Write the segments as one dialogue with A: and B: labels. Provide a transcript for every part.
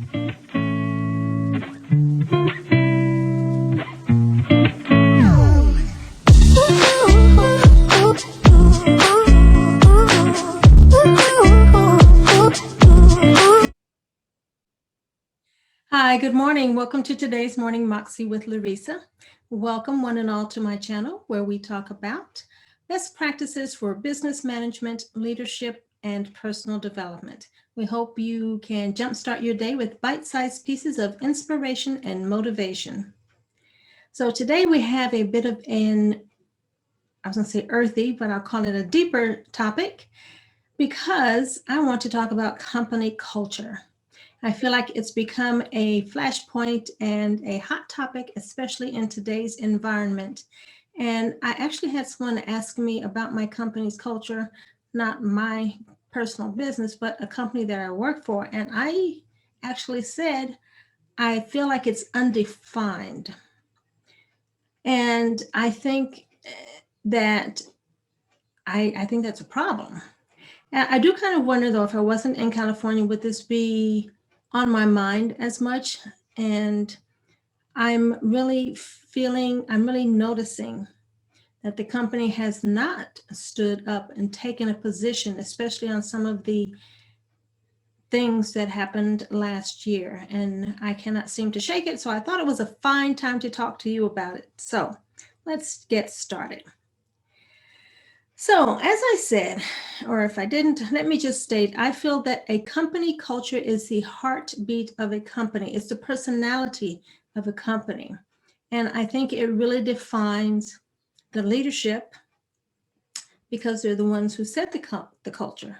A: Hi, good morning. Welcome to today's Morning Moxie with Larisa. Welcome one and all to my channel where we talk about best practices for business management, leadership, and personal development. We hope you can jumpstart your day with bite-sized pieces of inspiration and motivation. So today we have a bit of I was going to say earthy, but I'll call it a deeper topic because I want to talk about company culture. I feel like it's become a flashpoint and a hot topic, especially in today's environment. And I actually had someone ask me about my company's culture, not my personal business, but a company that I work for. And I actually said, I feel like it's undefined. And I think that I think that's a problem. And I do kind of wonder though, if I wasn't in California, would this be on my mind as much? And I'm really noticing that the company has not stood up and taken a position, especially on some of the things that happened last year. And I cannot seem to shake it. So I thought it was a fine time to talk to you about it. So let's get started. So, as I said, or if I didn't, let me just state, I feel that a company culture is the heartbeat of a company. It's the personality of a company. And I think it really defines the leadership because they're the ones who set the culture.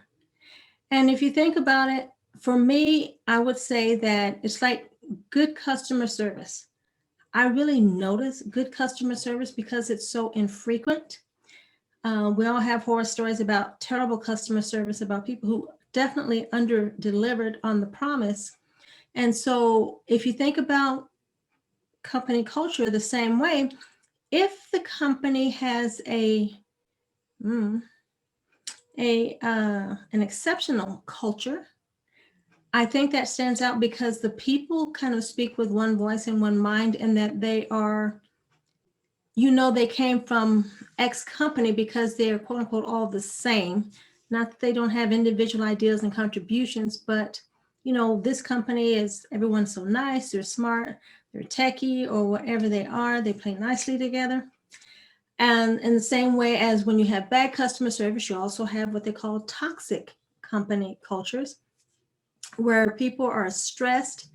A: And if you think about it, for me, I would say that it's like good customer service. I really notice good customer service because it's so infrequent. We all have horror stories about terrible customer service, about people who definitely under delivered on the promise. And so if you think about company culture the same way, if the company has an exceptional culture, I think that stands out because the people kind of speak with one voice and one mind, and that they are, they came from X company because they're quote unquote all the same. Not that they don't have individual ideas and contributions, but this company is, everyone's so nice, they're smart, they're techie, or whatever they are, they play nicely together. And in the same way as when you have bad customer service, you also have what they call toxic company cultures, where people are stressed,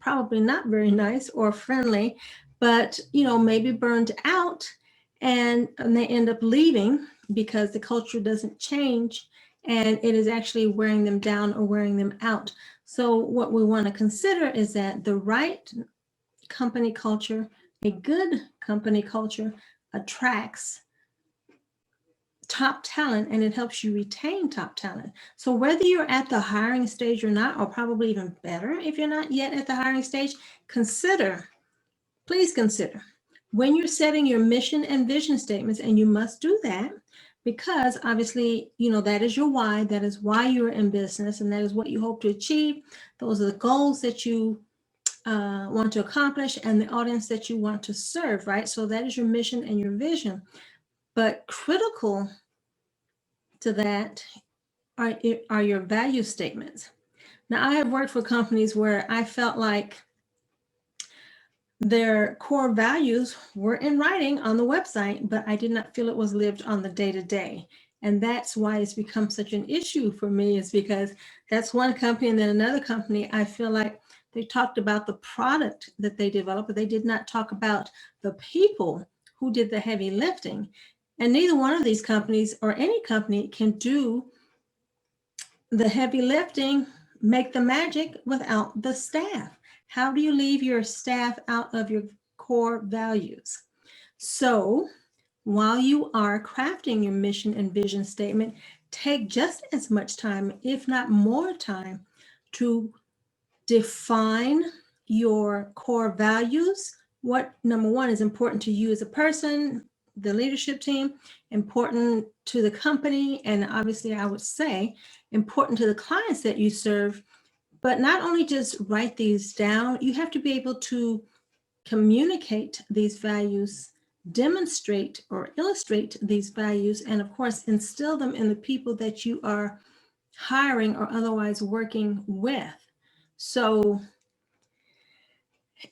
A: probably not very nice or friendly, but maybe burned out, and they end up leaving because the culture doesn't change and it is actually wearing them down or wearing them out. So what we want to consider is that the right company culture, a good company culture, attracts top talent, and it helps you retain top talent. So whether you're at the hiring stage or not, or probably even better if you're not yet at the hiring stage, please consider when you're setting your mission and vision statements, and you must do that because obviously, that is your why, that is why you're in business, and that is what you hope to achieve. Those are the goals that you want to accomplish and the audience that you want to serve, right? So that is your mission and your vision. But critical to that are your value statements. Now, I have worked for companies where I felt like their core values were in writing on the website, but I did not feel it was lived on the day-to-day. And that's why it's become such an issue for me, is because that's one company, and then another company, I feel like they talked about the product that they developed, but they did not talk about the people who did the heavy lifting. And neither one of these companies, or any company, can do the heavy lifting, make the magic without the staff. How do you leave your staff out of your core values? So while you are crafting your mission and vision statement, take just as much time, if not more time, to define your core values. What, number one, is important to you as a person, the leadership team, important to the company, and obviously I would say important to the clients that you serve. But not only just write these down, you have to be able to communicate these values, demonstrate or illustrate these values, and of course, instill them in the people that you are hiring or otherwise working with. So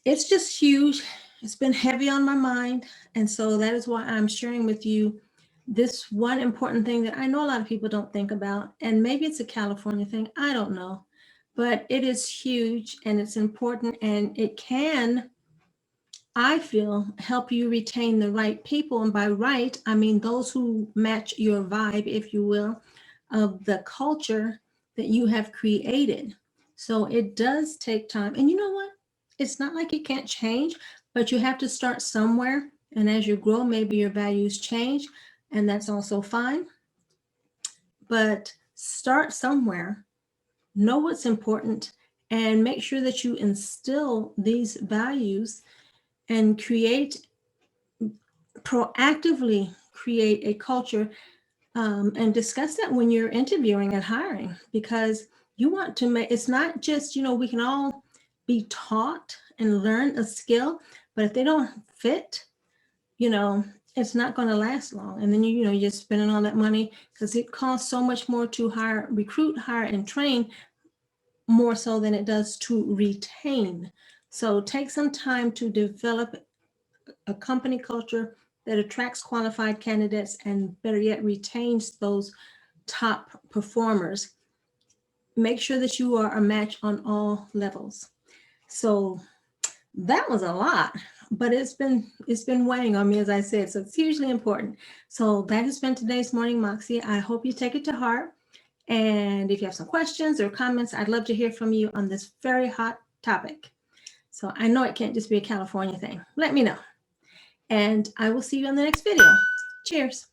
A: it's just huge. It's been heavy on my mind. And so that is why I'm sharing with you this one important thing that I know a lot of people don't think about. And maybe it's a California thing. I don't know. But it is huge and it's important, and it can, I feel, help you retain the right people. And by right, I mean those who match your vibe, if you will, of the culture that you have created. So it does take time. And you know what? It's not like it can't change, but you have to start somewhere. And as you grow, maybe your values change, and that's also fine. But start somewhere, know what's important, and make sure that you instill these values and proactively create a culture, and discuss that when you're interviewing and hiring, because you want to make, it's not just, we can all be taught and learn a skill, but if they don't fit, you know, it's not going to last long. And then you're spending all that money, because it costs so much more to recruit, hire, and train, more so than it does to retain. So take some time to develop a company culture that attracts qualified candidates and, better yet, retains those top performers. Make sure that you are a match on all levels. So that was a lot, but it's been weighing on me, as I said. So it's hugely important. So that has been today's Morning Moxie. I hope you take it to heart. And if you have some questions or comments, I'd love to hear from you on this very hot topic. So I know it can't just be a California thing. Let me know. And I will see you on the next video. Cheers.